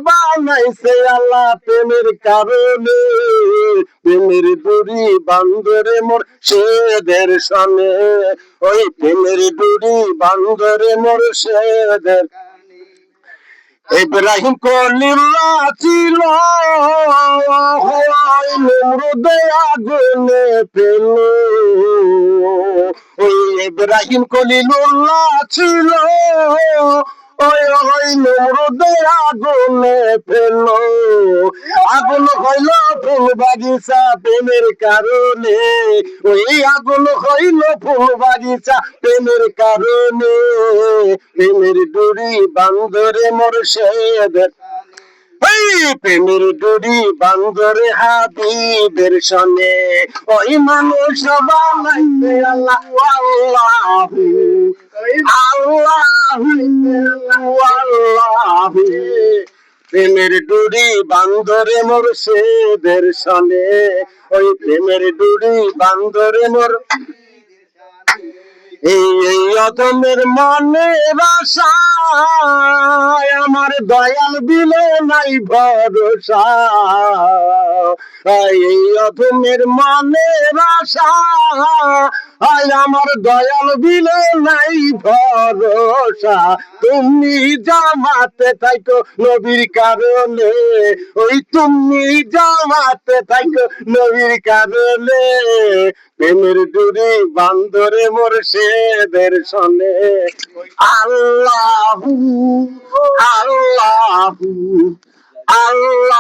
বানাইছে আল্লাহ প্রেমের কারণে, প্রেমের দড়ি বান্ধরে মোর সেদের সনে, ওই প্রেমের দড়ি বান্ধরে মোর সেদের। ইব্রাহিম কলিল্লাহ ছিল নমরুদে আগুনে ফেল, ওই ইব্রাহিম কলিলুল্লাহ ছিল ওই ওই নমরুদে আগুনে ফেল। আগুন হইল ফুল বাগিচা প্রেমের কারণে, ওই আগুন হইল ফুল বাগিচা প্রেমের কারণে, প্রেমের দড়ি বান্ধরে মোর সেদের। প্রেমের দড়ি বান্ধরে হাবিবের সনে, ওই মানুষ বানাইছে আল্লাহ আল্লাহু আল্লাহু আল্লাহু। প্রেমের দড়ি বান্ধরে মোর সেদের সনে, ওই প্রেমের দড়ি বান্ধরে মোর। এই অধমের মনের আশা আমার দয়াল দিলে নাই ভরসা, এই অধমের মনের আশা আমার দয়াল দিলে নাই ভরসা। তুমি জামাতে থাইকো নবীর কারণে, ওই তুমি জামাতে থাইকো নবীর কারণে, প্রেমের দড়ি বান্ধরে মোর সেদের সনে। আল্লাহু আল্লাহু আল্লাহ।